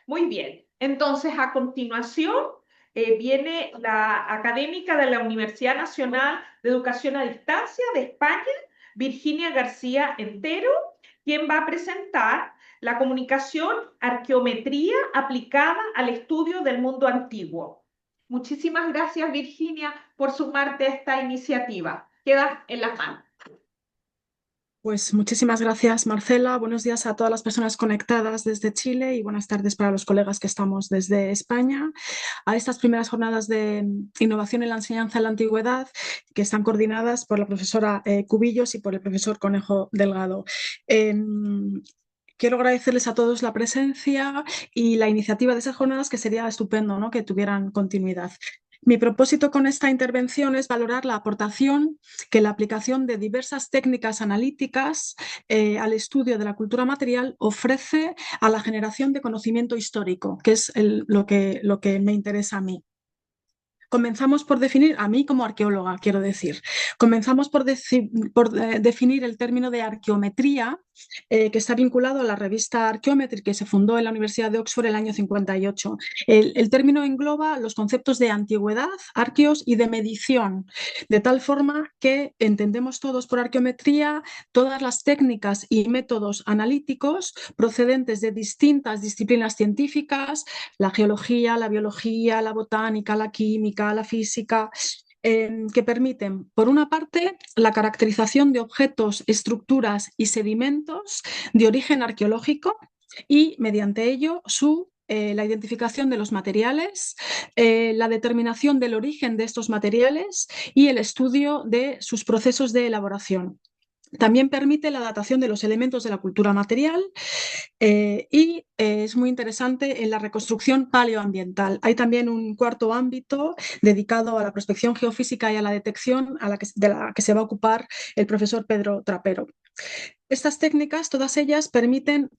Muy bien. Entonces, a continuación, viene la académica de la Universidad Nacional de Educación a Distancia de España, Virginia García Entero, quien va a presentar la comunicación arqueometría aplicada al estudio del mundo antiguo. Muchísimas gracias, Virginia, por sumarte a esta iniciativa. Queda en las manos. Pues muchísimas gracias, Marcela. Buenos días a todas las personas conectadas desde Chile y buenas tardes para los colegas que estamos desde España a estas primeras jornadas de innovación en la enseñanza en la antigüedad que están coordinadas por la profesora Cubillos y por el profesor Conejo Delgado. Quiero agradecerles a todos la presencia y la iniciativa de esas jornadas, que sería estupendo, ¿no?, que tuvieran continuidad. Mi propósito con esta intervención es valorar la aportación que la aplicación de diversas técnicas analíticas al estudio de la cultura material ofrece a la generación de conocimiento histórico, que es lo que me interesa a mí. Comenzamos por definir, a mí como arqueóloga, quiero decir, comenzamos por definir el término de arqueometría, que está vinculado a la revista Archaeometry, que se fundó en la Universidad de Oxford el año 58. El término engloba los conceptos de antigüedad, arqueos y de medición, de tal forma que entendemos todos por arqueometría todas las técnicas y métodos analíticos procedentes de distintas disciplinas científicas, la geología, la biología, la botánica, la química, la física, que permiten, por una parte, la caracterización de objetos, estructuras y sedimentos de origen arqueológico y, mediante ello, la identificación de los materiales, la determinación del origen de estos materiales y el estudio de sus procesos de elaboración. También permite la datación de los elementos de la cultura material es muy interesante en la reconstrucción paleoambiental. Hay también un cuarto ámbito dedicado a la prospección geofísica y a la detección de la que se va a ocupar el profesor Pedro Trapero. Estas técnicas, todas ellas, permiten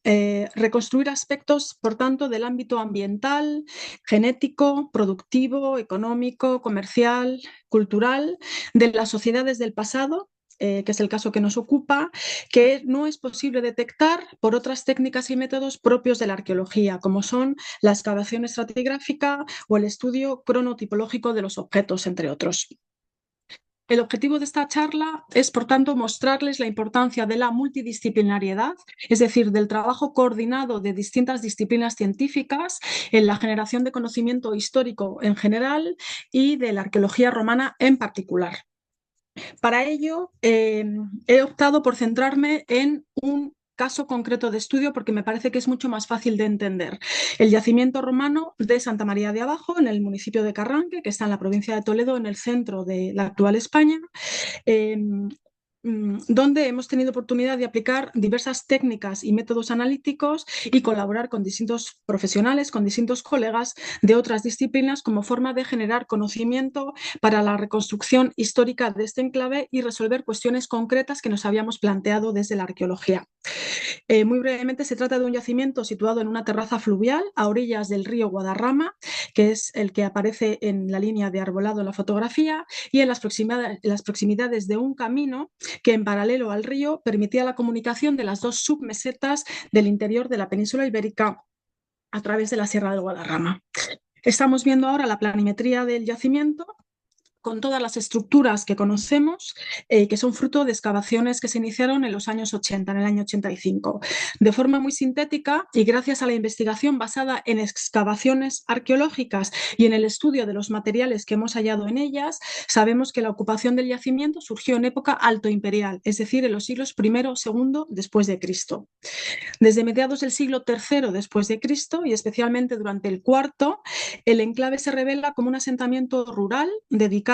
reconstruir aspectos, por tanto, del ámbito ambiental, genético, productivo, económico, comercial, cultural, de las sociedades del pasado, que es el caso que nos ocupa, que no es posible detectar por otras técnicas y métodos propios de la arqueología, como son la excavación estratigráfica o el estudio cronotipológico de los objetos, entre otros. El objetivo de esta charla es, por tanto, mostrarles la importancia de la multidisciplinariedad, es decir, del trabajo coordinado de distintas disciplinas científicas en la generación de conocimiento histórico en general y de la arqueología romana en particular. Para ello, he optado por centrarme en un caso concreto de estudio porque me parece que es mucho más fácil de entender. El yacimiento romano de Santa María de Abajo, en el municipio de Carranque, que está en la provincia de Toledo, en el centro de la actual España, eh, donde hemos tenido oportunidad de aplicar diversas técnicas y métodos analíticos y colaborar con distintos profesionales, con distintos colegas de otras disciplinas como forma de generar conocimiento para la reconstrucción histórica de este enclave y resolver cuestiones concretas que nos habíamos planteado desde la arqueología. Muy brevemente, se trata de un yacimiento situado en una terraza fluvial a orillas del río Guadarrama, que es el que aparece en la línea de arbolado en la fotografía, y en las proximidades de un camino que, en paralelo al río, permitía la comunicación de las dos submesetas del interior de la península ibérica a través de la Sierra del Guadarrama. Estamos viendo ahora la planimetría del yacimiento con todas las estructuras que conocemos, que son fruto de excavaciones que se iniciaron en los años 80, en el año 85. De forma muy sintética y gracias a la investigación basada en excavaciones arqueológicas y en el estudio de los materiales que hemos hallado en ellas, sabemos que la ocupación del yacimiento surgió en época alto imperial, es decir, en los siglos I, II después de Cristo. Desde mediados del siglo III después de Cristo y especialmente durante el IV, el enclave se revela como un asentamiento rural dedicado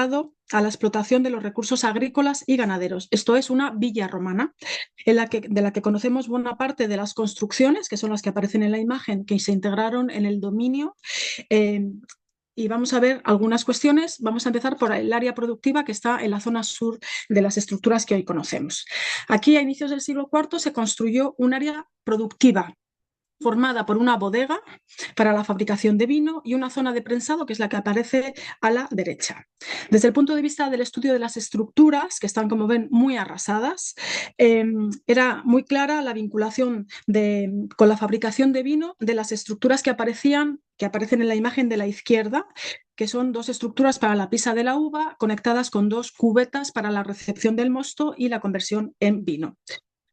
a la explotación de los recursos agrícolas y ganaderos. Esto es una villa romana de la que conocemos buena parte de las construcciones, que son las que aparecen en la imagen, que se integraron en el dominio. Eh, y vamos a ver algunas cuestiones. Vamos a empezar por el área productiva que está en la zona sur de las estructuras que hoy conocemos. Aquí, a inicios del siglo IV, se construyó un área productiva formada por una bodega para la fabricación de vino y una zona de prensado, que es la que aparece a la derecha. Desde el punto de vista del estudio de las estructuras, que están, como ven, muy arrasadas, era muy clara la vinculación con la fabricación de vino de las estructuras que aparecen en la imagen de la izquierda, que son dos estructuras para la pisa de la uva conectadas con dos cubetas para la recepción del mosto y la conversión en vino.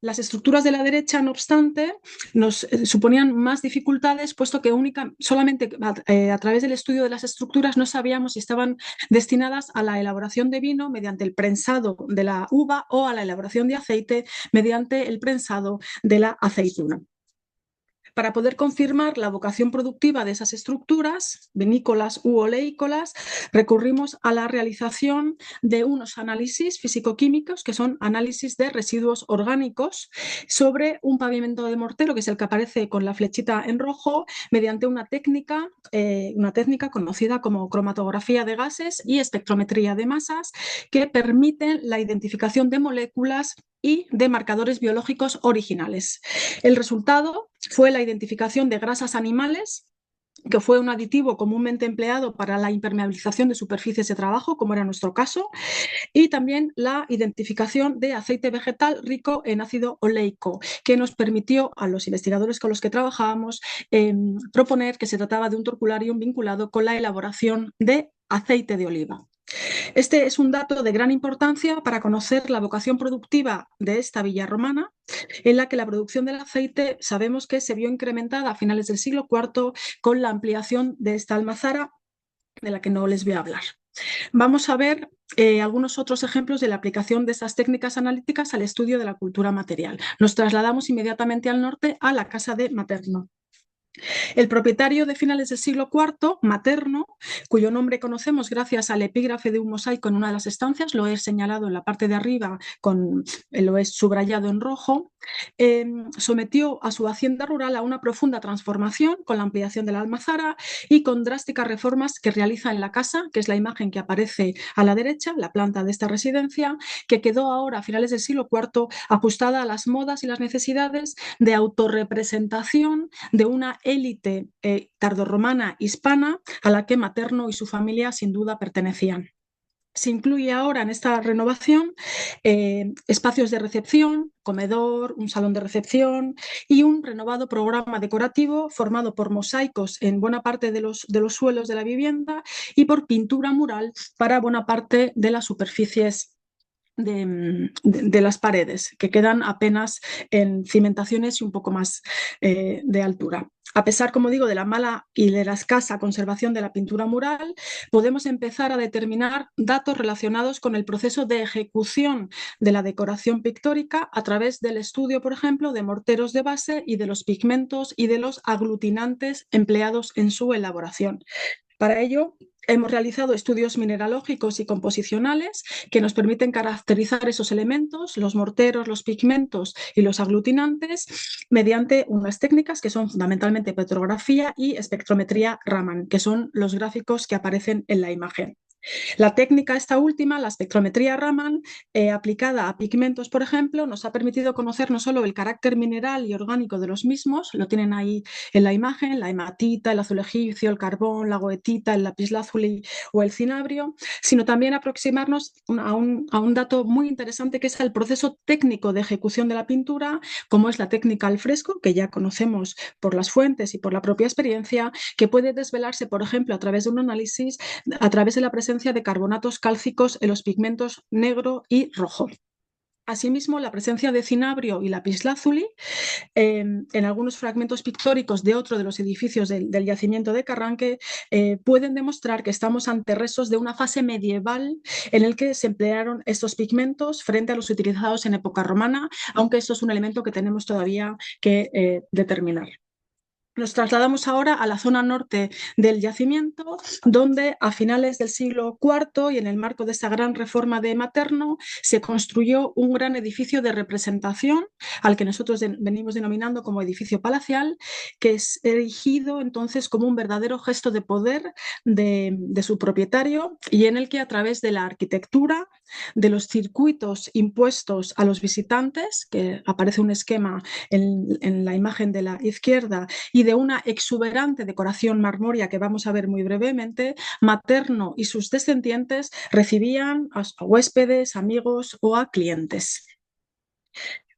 Las estructuras de la derecha, no obstante, nos suponían más dificultades, puesto que solamente a través del estudio de las estructuras no sabíamos si estaban destinadas a la elaboración de vino mediante el prensado de la uva o a la elaboración de aceite mediante el prensado de la aceituna. Para poder confirmar la vocación productiva de esas estructuras, vinícolas u oleícolas, recurrimos a la realización de unos análisis físico-químicos, que son análisis de residuos orgánicos, sobre un pavimento de mortero, que es el que aparece con la flechita en rojo, mediante una técnica conocida como cromatografía de gases y espectrometría de masas, que permiten la identificación de moléculas y de marcadores biológicos originales. El resultado fue la identificación de grasas animales, que fue un aditivo comúnmente empleado para la impermeabilización de superficies de trabajo, como era nuestro caso, y también la identificación de aceite vegetal rico en ácido oleico, que nos permitió a los investigadores con los que trabajábamos proponer que se trataba de un torcularium vinculado con la elaboración de aceite de oliva. Este es un dato de gran importancia para conocer la vocación productiva de esta villa romana, en la que la producción del aceite sabemos que se vio incrementada a finales del siglo IV con la ampliación de esta almazara, de la que no les voy a hablar. Vamos a ver algunos otros ejemplos de la aplicación de estas técnicas analíticas al estudio de la cultura material. Nos trasladamos inmediatamente al norte, a la casa de Materno. El propietario de finales del siglo IV, Materno, cuyo nombre conocemos gracias al epígrafe de un mosaico en una de las estancias, lo he señalado en la parte de arriba, lo he subrayado en rojo, sometió a su hacienda rural a una profunda transformación con la ampliación de la almazara y con drásticas reformas que realiza en la casa, que es la imagen que aparece a la derecha, la planta de esta residencia, que quedó ahora a finales del siglo IV ajustada a las modas y las necesidades de autorrepresentación de una élite tardorromana hispana a la que Materno y su familia sin duda pertenecían. Se incluye ahora en esta renovación espacios de recepción, comedor, un salón de recepción y un renovado programa decorativo formado por mosaicos en buena parte de los suelos de la vivienda y por pintura mural para buena parte de las superficies de las paredes, que quedan apenas en cimentaciones y un poco más de altura. A pesar, como digo, de la mala y de la escasa conservación de la pintura mural, podemos empezar a determinar datos relacionados con el proceso de ejecución de la decoración pictórica a través del estudio, por ejemplo, de morteros de base y de los pigmentos y de los aglutinantes empleados en su elaboración. Para ello, hemos realizado estudios mineralógicos y composicionales que nos permiten caracterizar esos elementos, los morteros, los pigmentos y los aglutinantes, mediante unas técnicas que son fundamentalmente petrografía y espectrometría Raman, que son los gráficos que aparecen en la imagen. La técnica esta última, la espectrometría Raman, aplicada a pigmentos, por ejemplo, nos ha permitido conocer no solo el carácter mineral y orgánico de los mismos, lo tienen ahí en la imagen, la hematita, el azul egipcio, el carbón, la goetita, el lapislázuli o el cinabrio, sino también aproximarnos a un dato muy interesante, que es el proceso técnico de ejecución de la pintura, como es la técnica al fresco, que ya conocemos por las fuentes y por la propia experiencia, que puede desvelarse, por ejemplo, a través de un análisis, a través de la presencia de carbonatos cálcicos en los pigmentos negro y rojo. Asimismo, la presencia de cinabrio y lapislázuli en algunos fragmentos pictóricos de otro de los edificios del yacimiento de Carranque pueden demostrar que estamos ante restos de una fase medieval en el que se emplearon estos pigmentos frente a los utilizados en época romana, aunque esto es un elemento que tenemos todavía que determinar. Nos trasladamos ahora a la zona norte del yacimiento, donde a finales del siglo IV y en el marco de esta gran reforma de Materno se construyó un gran edificio de representación, al que nosotros venimos denominando como edificio palacial, que es erigido entonces como un verdadero gesto de poder de su propietario y en el que a través de la arquitectura, de los circuitos impuestos a los visitantes, que aparece un esquema en la imagen de la izquierda, y de una exuberante decoración marmórea que vamos a ver muy brevemente, Materno y sus descendientes recibían a huéspedes, amigos o a clientes.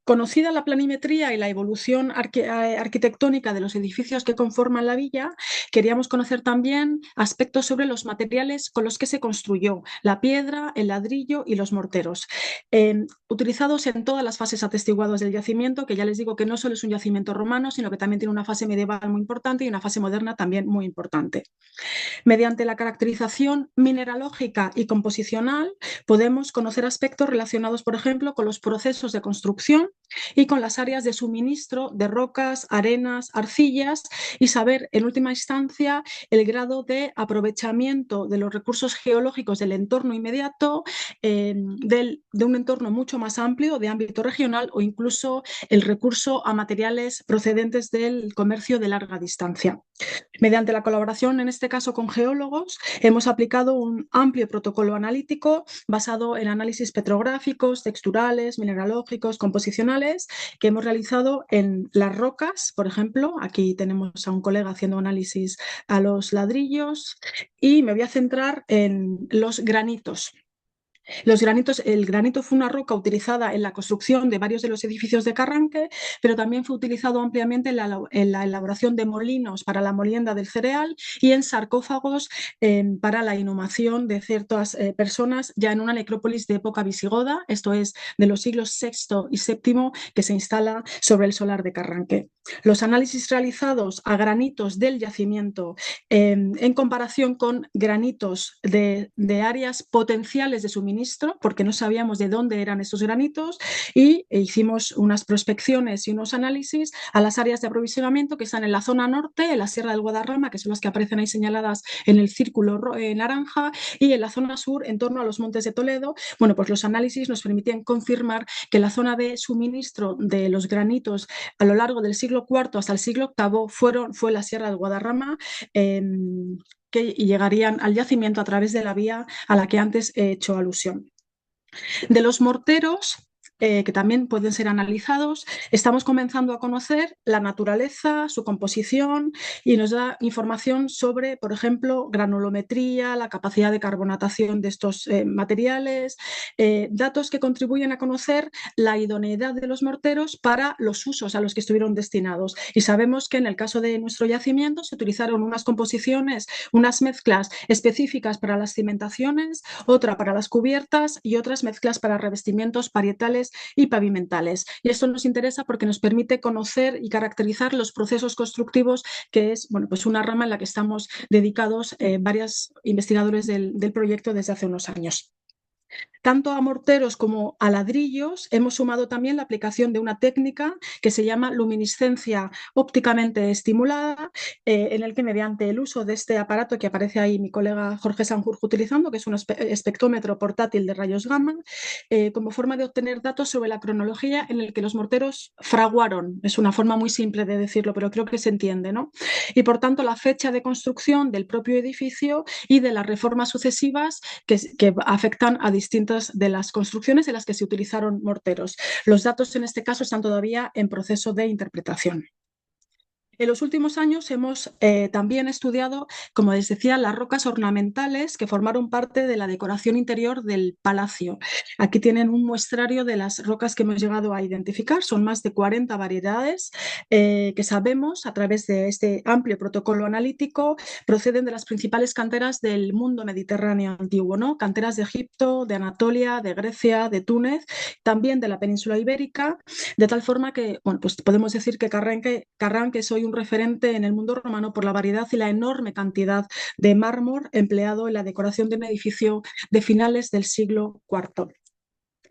Conocida la planimetría y la evolución arquitectónica de los edificios que conforman la villa, queríamos conocer también aspectos sobre los materiales con los que se construyó, la piedra, el ladrillo y los morteros, utilizados en todas las fases atestiguadas del yacimiento, que ya les digo que no solo es un yacimiento romano, sino que también tiene una fase medieval muy importante y una fase moderna también muy importante. Mediante la caracterización mineralógica y composicional podemos conocer aspectos relacionados, por ejemplo, con los procesos de construcción y con las áreas de suministro de rocas, arenas, arcillas y saber, en última instancia, el grado de aprovechamiento de los recursos geológicos del entorno inmediato, de un entorno mucho más amplio de ámbito regional o incluso el recurso a materiales procedentes del comercio de larga distancia. Mediante la colaboración, en este caso con geólogos, hemos aplicado un amplio protocolo analítico basado en análisis petrográficos, texturales, mineralógicos, composicionales, que hemos realizado en las rocas, por ejemplo. Aquí tenemos a un colega haciendo análisis a los ladrillos y me voy a centrar en los granitos. El granito fue una roca utilizada en la construcción de varios de los edificios de Carranque, pero también fue utilizado ampliamente en la elaboración de molinos para la molienda del cereal y en sarcófagos para la inhumación de ciertas personas ya en una necrópolis de época visigoda, esto es de los siglos VI y VII, que se instala sobre el solar de Carranque. Los análisis realizados a granitos del yacimiento en comparación con granitos de áreas potenciales de suministro, porque no sabíamos de dónde eran estos granitos, y hicimos unas prospecciones y unos análisis a las áreas de aprovisionamiento que están en la zona norte, en la Sierra del Guadarrama, que son las que aparecen ahí señaladas en el círculo naranja, y en la zona sur, en torno a los Montes de Toledo. Bueno, pues los análisis nos permitían confirmar que la zona de suministro de los granitos a lo largo del siglo IV hasta el siglo VIII fue la Sierra del Guadarrama, y llegarían al yacimiento a través de la vía a la que antes he hecho alusión. De los morteros, que también pueden ser analizados, estamos comenzando a conocer la naturaleza, su composición y nos da información sobre, por ejemplo, granulometría, la capacidad de carbonatación de estos materiales, datos que contribuyen a conocer la idoneidad de los morteros para los usos a los que estuvieron destinados. Y sabemos que en el caso de nuestro yacimiento se utilizaron unas composiciones, unas mezclas específicas para las cimentaciones, otra para las cubiertas y otras mezclas para revestimientos parietales y pavimentales. Y esto nos interesa porque nos permite conocer y caracterizar los procesos constructivos, que es, bueno, pues una rama en la que estamos dedicados varios investigadores del proyecto desde hace unos años. Tanto a morteros como a ladrillos hemos sumado también la aplicación de una técnica que se llama luminiscencia ópticamente estimulada, en el que mediante el uso de este aparato que aparece ahí mi colega Jorge Sanjurjo utilizando, que es un espectrómetro portátil de rayos gamma, como forma de obtener datos sobre la cronología en el que los morteros fraguaron. Es una forma muy simple de decirlo, pero creo que se entiende, ¿no? Y por tanto la fecha de construcción del propio edificio y de las reformas sucesivas que afectan a distintas de las construcciones en las que se utilizaron morteros. Los datos en este caso están todavía en proceso de interpretación. En los últimos años hemos también estudiado, como les decía, las rocas ornamentales que formaron parte de la decoración interior del palacio. Aquí tienen un muestrario de las rocas que hemos llegado a identificar. Son más de 40 variedades que sabemos a través de este amplio protocolo analítico proceden de las principales canteras del mundo mediterráneo antiguo, ¿no? Canteras de Egipto, de Anatolia, de Grecia, de Túnez, también de la península ibérica, de tal forma que, bueno, pues podemos decir que Carranque es hoy un referente en el mundo romano por la variedad y la enorme cantidad de mármol empleado en la decoración de un edificio de finales del siglo IV.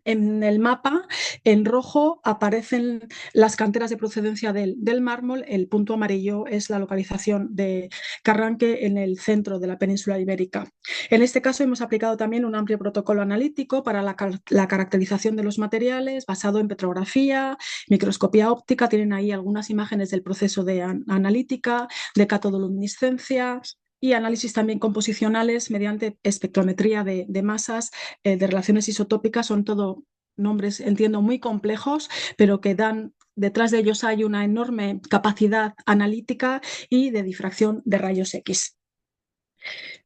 En el mapa, en rojo, aparecen las canteras de procedencia del mármol. El punto amarillo es la localización de Carranque en el centro de la península ibérica. En este caso, hemos aplicado también un amplio protocolo analítico para la caracterización de los materiales basado en petrografía, microscopía óptica. Tienen ahí algunas imágenes del proceso de analítica, de catodoluminiscencia y análisis también composicionales mediante espectrometría de masas, de relaciones isotópicas. Son todo nombres, entiendo, muy complejos, pero que dan, detrás de ellos hay una enorme capacidad analítica y de difracción de rayos X.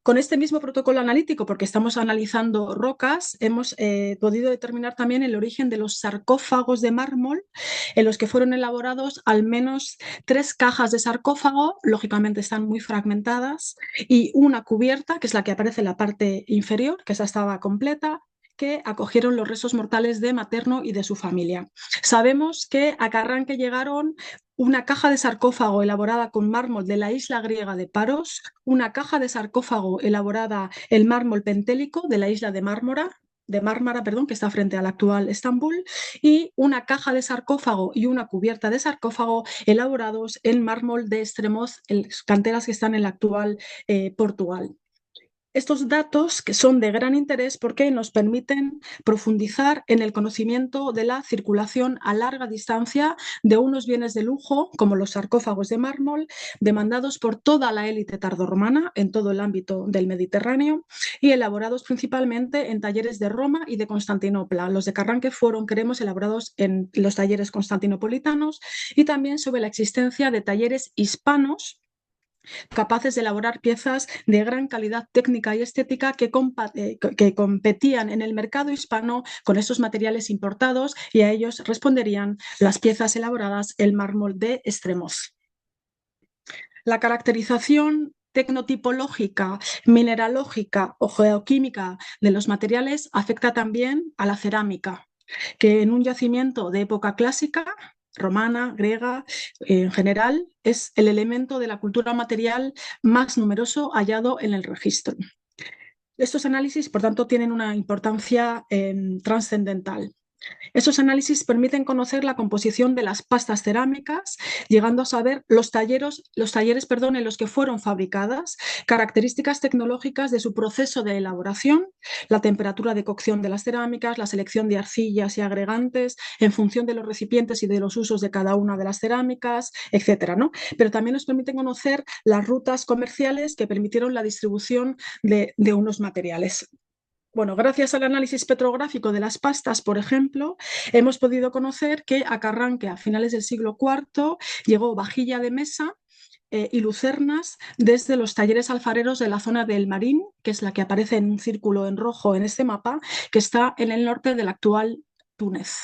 Con este mismo protocolo analítico, porque estamos analizando rocas, hemos podido determinar también el origen de los sarcófagos de mármol en los que fueron elaborados al menos 3 cajas de sarcófago, lógicamente están muy fragmentadas, y una cubierta, que es la que aparece en la parte inferior, que esa estaba completa, que acogieron los restos mortales de Materno y de su familia. Sabemos que a Carranque llegaron una caja de sarcófago elaborada con mármol de la isla griega de Paros, una caja de sarcófago elaborada en mármol pentélico de la isla de Mármara, perdón, que está frente al actual Estambul, y una caja de sarcófago y una cubierta de sarcófago elaborados en mármol de Estremoz, en canteras que están en el actual Portugal. Estos datos que son de gran interés porque nos permiten profundizar en el conocimiento de la circulación a larga distancia de unos bienes de lujo como los sarcófagos de mármol demandados por toda la élite tardorromana en todo el ámbito del Mediterráneo y elaborados principalmente en talleres de Roma y de Constantinopla. Los de Carranque fueron, creemos, elaborados en los talleres constantinopolitanos y también sobre la existencia de talleres hispanos capaces de elaborar piezas de gran calidad técnica y estética que competían en el mercado hispano con estos materiales importados, y a ellos responderían las piezas elaboradas en mármol de Estremoz. La caracterización tecnotipológica, mineralógica o geoquímica de los materiales afecta también a la cerámica, que en un yacimiento de época clásica, romana, griega, en general, es el elemento de la cultura material más numeroso hallado en el registro. Estos análisis, por tanto, tienen una importancia trascendental. Estos análisis permiten conocer la composición de las pastas cerámicas, llegando a saber los talleres, en los que fueron fabricadas, características tecnológicas de su proceso de elaboración, la temperatura de cocción de las cerámicas, la selección de arcillas y agregantes en función de los recipientes y de los usos de cada una de las cerámicas, etcétera, ¿no? Pero también nos permiten conocer las rutas comerciales que permitieron la distribución de unos materiales. Bueno, gracias al análisis petrográfico de las pastas, por ejemplo, hemos podido conocer que a Carranque a finales del siglo IV llegó vajilla de mesa y lucernas desde los talleres alfareros de la zona del Marín, que es la que aparece en un círculo en rojo en este mapa, que está en el norte del actual Túnez.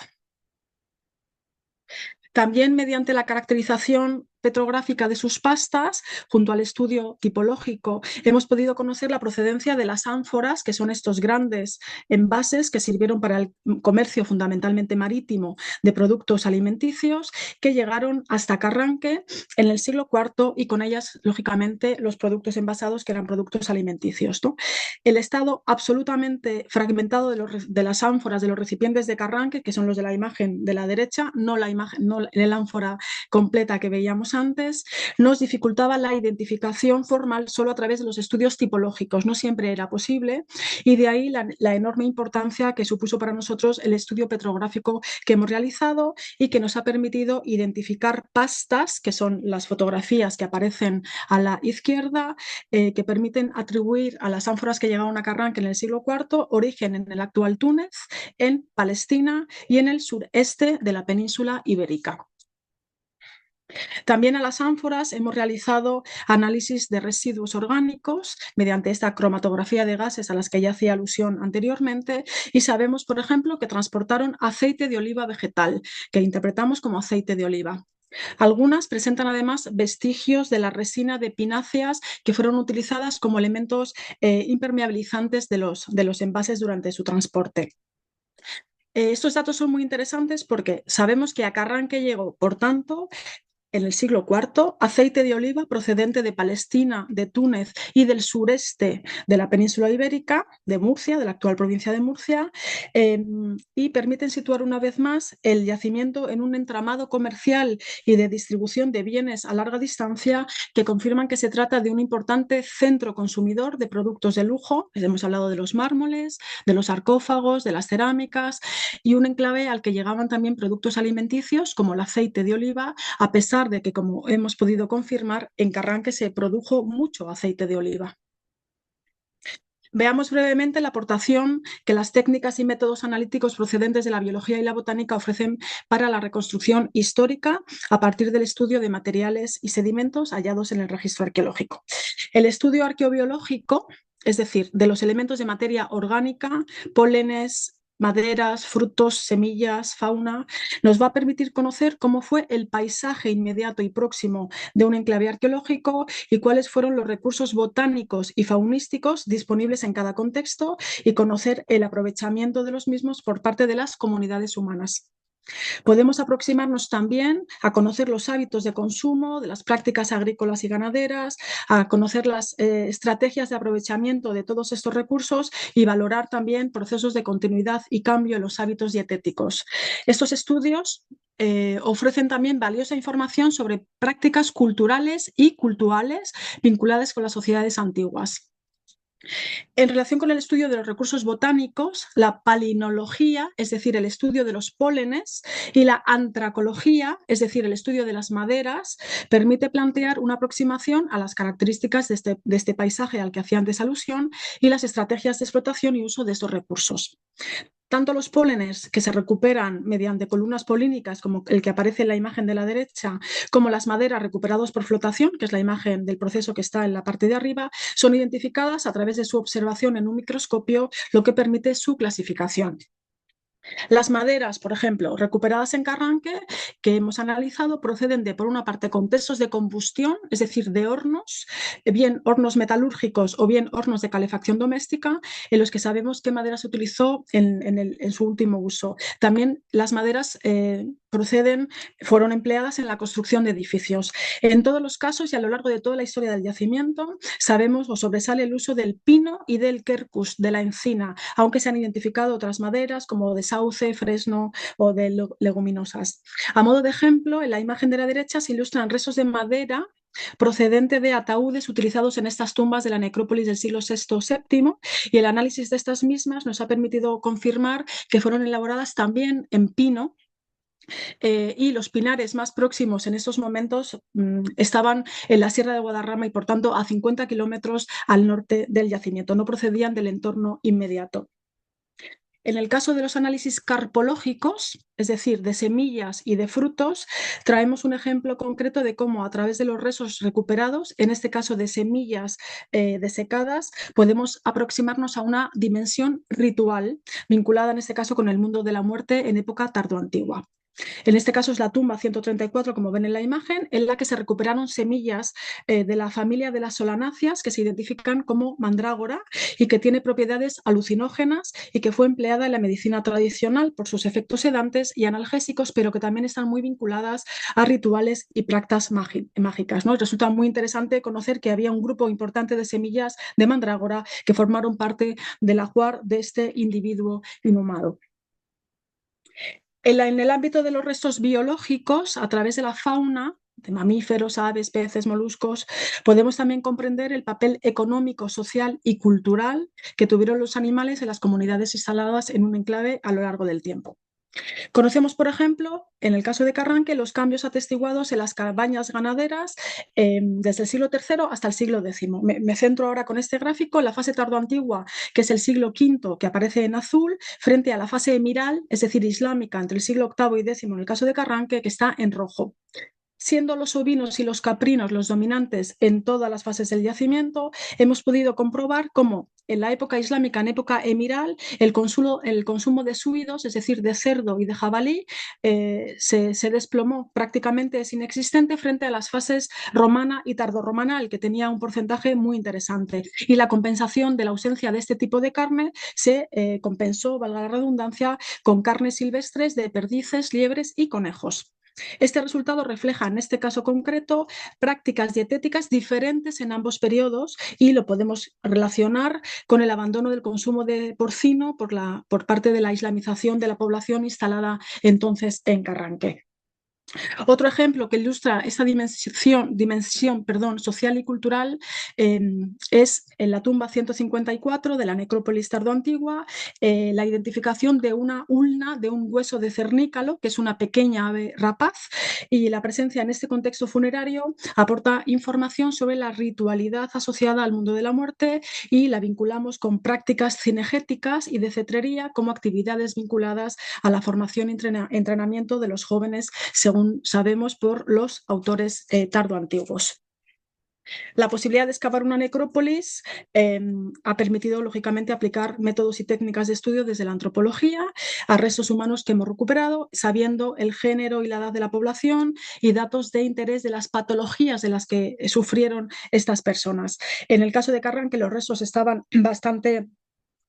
También mediante la caracterización petrográfica de sus pastas, junto al estudio tipológico, hemos podido conocer la procedencia de las ánforas, que son estos grandes envases que sirvieron para el comercio fundamentalmente marítimo de productos alimenticios, que llegaron hasta Carranque en el siglo IV y con ellas, lógicamente, los productos envasados que eran productos alimenticios, ¿no? El estado absolutamente fragmentado de las ánforas de los recipientes de Carranque, que son los de la imagen de la derecha, no el ánfora completa que veíamos antes, nos dificultaba la identificación formal solo a través de los estudios tipológicos. No siempre era posible, y de ahí la enorme importancia que supuso para nosotros el estudio petrográfico que hemos realizado y que nos ha permitido identificar pastas, que son las fotografías que aparecen a la izquierda, que permiten atribuir a las ánforas que llegaron a Carranque en el siglo IV origen en el actual Túnez, en Palestina y en el sureste de la península ibérica. También a las ánforas hemos realizado análisis de residuos orgánicos mediante esta cromatografía de gases a las que ya hacía alusión anteriormente, y sabemos, por ejemplo, que transportaron aceite de oliva vegetal, que interpretamos como aceite de oliva. Algunas presentan además vestigios de la resina de pináceas que fueron utilizadas como elementos impermeabilizantes de los envases durante su transporte. Estos datos son muy interesantes porque sabemos que a Carranque llegó, por tanto, en el siglo IV, aceite de oliva procedente de Palestina, de Túnez y del sureste de la península ibérica, de Murcia, de la actual provincia de Murcia, y permiten situar una vez más el yacimiento en un entramado comercial y de distribución de bienes a larga distancia que confirman que se trata de un importante centro consumidor de productos de lujo. Hemos hablado de los mármoles, de los sarcófagos, de las cerámicas, y un enclave al que llegaban también productos alimenticios como el aceite de oliva, a pesar de que, como hemos podido confirmar, en Carranque se produjo mucho aceite de oliva. Veamos brevemente la aportación que las técnicas y métodos analíticos procedentes de la biología y la botánica ofrecen para la reconstrucción histórica a partir del estudio de materiales y sedimentos hallados en el registro arqueológico. El estudio arqueobiológico, es decir, de los elementos de materia orgánica, pólenes, maderas, frutos, semillas, fauna, nos va a permitir conocer cómo fue el paisaje inmediato y próximo de un enclave arqueológico y cuáles fueron los recursos botánicos y faunísticos disponibles en cada contexto y conocer el aprovechamiento de los mismos por parte de las comunidades humanas. Podemos aproximarnos también a conocer los hábitos de consumo, de las prácticas agrícolas y ganaderas, a conocer las estrategias de aprovechamiento de todos estos recursos y valorar también procesos de continuidad y cambio en los hábitos dietéticos. Estos estudios ofrecen también valiosa información sobre prácticas culturales y cultuales vinculadas con las sociedades antiguas. En relación con el estudio de los recursos botánicos, la palinología, es decir, el estudio de los pólenes, y la antracología, es decir, el estudio de las maderas, permite plantear una aproximación a las características de este paisaje al que hacía antes alusión y las estrategias de explotación y uso de estos recursos. Tanto los pólenes que se recuperan mediante columnas polínicas, como el que aparece en la imagen de la derecha, como las maderas recuperadas por flotación, que es la imagen del proceso que está en la parte de arriba, son identificadas a través de su observación en un microscopio, lo que permite su clasificación. Las maderas, por ejemplo, recuperadas en Carranque, que hemos analizado, proceden de, por una parte, contextos de combustión, es decir, de hornos, bien hornos metalúrgicos o bien hornos de calefacción doméstica, en los que sabemos qué madera se utilizó en su último uso. También las maderas fueron empleadas en la construcción de edificios. En todos los casos y a lo largo de toda la historia del yacimiento, sabemos o sobresale el uso del pino y del quercus, de la encina, aunque se han identificado otras maderas como de sauce, fresno o de leguminosas. A modo de ejemplo, en la imagen de la derecha se ilustran restos de madera procedente de ataúdes utilizados en estas tumbas de la necrópolis del siglo VI o VII, y el análisis de estas mismas nos ha permitido confirmar que fueron elaboradas también en pino, y los pinares más próximos en estos momentos estaban en la Sierra de Guadarrama y, por tanto, a 50 kilómetros al norte del yacimiento, no procedían del entorno inmediato. En el caso de los análisis carpológicos, es decir, de semillas y de frutos, traemos un ejemplo concreto de cómo, a través de los restos recuperados, en este caso de semillas desecadas, podemos aproximarnos a una dimensión ritual vinculada en este caso con el mundo de la muerte en época tardoantigua. En este caso es la tumba 134, como ven en la imagen, en la que se recuperaron semillas de la familia de las solanáceas, que se identifican como mandrágora y que tiene propiedades alucinógenas y que fue empleada en la medicina tradicional por sus efectos sedantes y analgésicos, pero que también están muy vinculadas a rituales y prácticas mágicas, ¿no? Resulta muy interesante conocer que había un grupo importante de semillas de mandrágora que formaron parte del ajuar de este individuo inhumado. En el ámbito de los restos biológicos, a través de la fauna, de mamíferos, aves, peces, moluscos, podemos también comprender el papel económico, social y cultural que tuvieron los animales en las comunidades instaladas en un enclave a lo largo del tiempo. Conocemos, por ejemplo, en el caso de Carranque, los cambios atestiguados en las cabañas ganaderas desde el siglo III hasta el siglo X. Me centro ahora con este gráfico en la fase tardoantigua, que es el siglo V, que aparece en azul, frente a la fase emiral, es decir, islámica, entre el siglo VIII y X en el caso de Carranque, que está en rojo. Siendo los ovinos y los caprinos los dominantes en todas las fases del yacimiento, hemos podido comprobar cómo en la época islámica, en época emiral, el consumo de suidos, es decir, de cerdo y de jabalí, se desplomó, prácticamente es inexistente frente a las fases romana y tardorromana, el que tenía un porcentaje muy interesante. Y la compensación de la ausencia de este tipo de carne se compensó, valga la redundancia, con carnes silvestres de perdices, liebres y conejos. Este resultado refleja, en este caso concreto, prácticas dietéticas diferentes en ambos periodos y lo podemos relacionar con el abandono del consumo de porcino por parte de la islamización de la población instalada entonces en Carranque. Otro ejemplo que ilustra esta dimensión social y cultural es en la tumba 154 de la necrópolis tardoantigua, la identificación de una ulna, de un hueso de cernícalo, que es una pequeña ave rapaz, y la presencia en este contexto funerario aporta información sobre la ritualidad asociada al mundo de la muerte y la vinculamos con prácticas cinegéticas y de cetrería como actividades vinculadas a la formación y entrenamiento de los jóvenes, según sabemos por los autores tardoantiguos. La posibilidad de excavar una necrópolis ha permitido, lógicamente, aplicar métodos y técnicas de estudio desde la antropología a restos humanos que hemos recuperado, sabiendo el género y la edad de la población y datos de interés de las patologías de las que sufrieron estas personas. En el caso de Carranque, los restos estaban bastante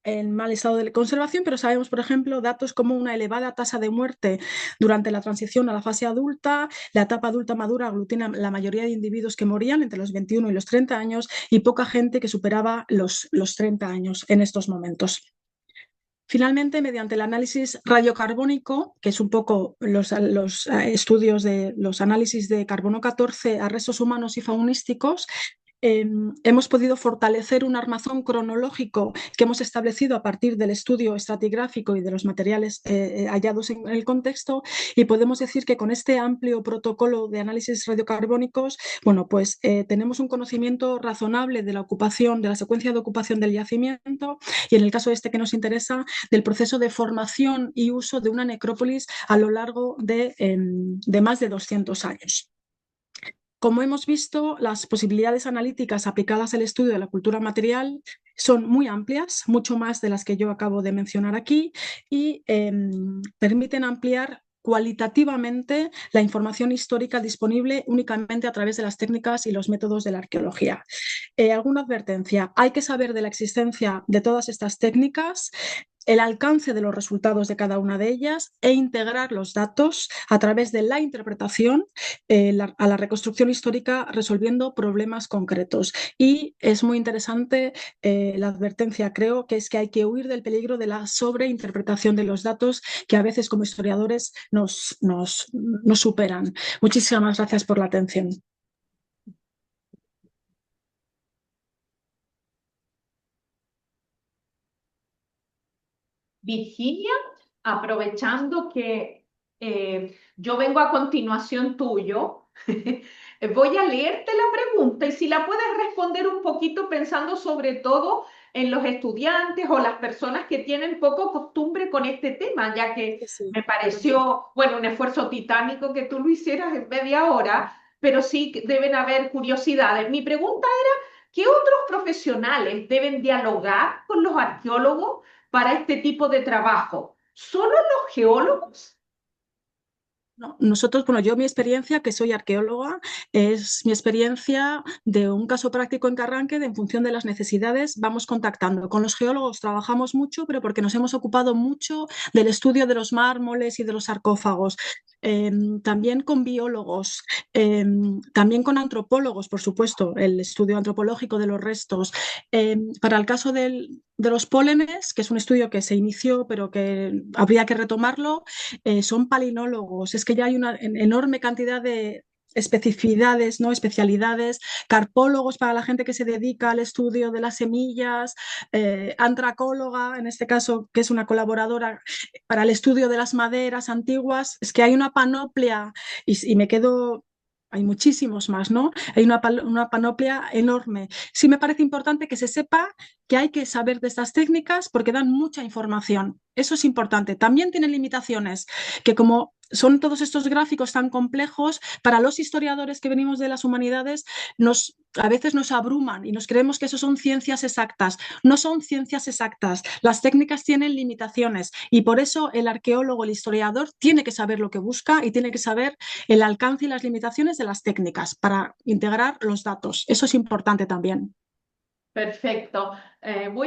en mal estado de conservación, pero sabemos, por ejemplo, datos como una elevada tasa de muerte durante la transición a la fase adulta. La etapa adulta madura aglutina la mayoría de individuos que morían entre los 21 y los 30 años y poca gente que superaba los 30 años en estos momentos. Finalmente, mediante el análisis radiocarbónico, que es un poco los estudios de los análisis de carbono 14 a restos humanos y faunísticos, hemos podido fortalecer un armazón cronológico que hemos establecido a partir del estudio estratigráfico y de los materiales hallados en el contexto, y podemos decir que con este amplio protocolo de análisis radiocarbónicos, bueno, pues tenemos un conocimiento razonable de la ocupación, de la secuencia de ocupación del yacimiento y, en el caso este que nos interesa, del proceso de formación y uso de una necrópolis a lo largo de más de 200 años. Como hemos visto, las posibilidades analíticas aplicadas al estudio de la cultura material son muy amplias, mucho más de las que yo acabo de mencionar aquí, y permiten ampliar cualitativamente la información histórica disponible únicamente a través de las técnicas y los métodos de la arqueología. Alguna advertencia: hay que saber de la existencia de todas estas técnicas, el alcance de los resultados de cada una de ellas e integrar los datos a través de la interpretación a la reconstrucción histórica, resolviendo problemas concretos. Y es muy interesante la advertencia, creo, que es que hay que huir del peligro de la sobreinterpretación de los datos, que a veces como historiadores nos superan. Muchísimas gracias por la atención. Virginia, aprovechando que yo vengo a continuación tuyo, voy a leerte la pregunta y si la puedes responder un poquito pensando sobre todo en los estudiantes o las personas que tienen poco costumbre con este tema, ya que Sí, me claro, sí. pareció, bueno, un esfuerzo titánico que tú lo hicieras en media hora, pero sí deben haber curiosidades. Mi pregunta era, ¿qué otros profesionales deben dialogar con los arqueólogos para este tipo de trabajo? ¿Solo los geólogos? No, nosotros, bueno, yo mi experiencia, que soy arqueóloga, es mi experiencia de un caso práctico en Carranque, en función de las necesidades, vamos contactando. Con los geólogos trabajamos mucho, pero porque nos hemos ocupado mucho del estudio de los mármoles y de los sarcófagos. También con biólogos, también con antropólogos, por supuesto, el estudio antropológico de los restos. Para el caso de los pólenes, que es un estudio que se inició, pero que habría que retomarlo, son palinólogos. Es que ya hay una enorme cantidad de especificidades, ¿no? Especialidades, carpólogos para la gente que se dedica al estudio de las semillas, antracóloga, en este caso, que es una colaboradora para el estudio de las maderas antiguas. Es que hay una panoplia y me quedo... Hay muchísimos más, ¿no? Hay una panoplia enorme. Sí me parece importante que se sepa que hay que saber de estas técnicas porque dan mucha información. Eso es importante. También tienen limitaciones, que como son todos estos gráficos tan complejos, para los historiadores que venimos de las humanidades, a veces nos abruman y nos creemos que eso son ciencias exactas. No son ciencias exactas. Las técnicas tienen limitaciones y por eso el arqueólogo, el historiador, tiene que saber lo que busca y tiene que saber el alcance y las limitaciones de las técnicas para integrar los datos. Eso es importante también. Perfecto. Voy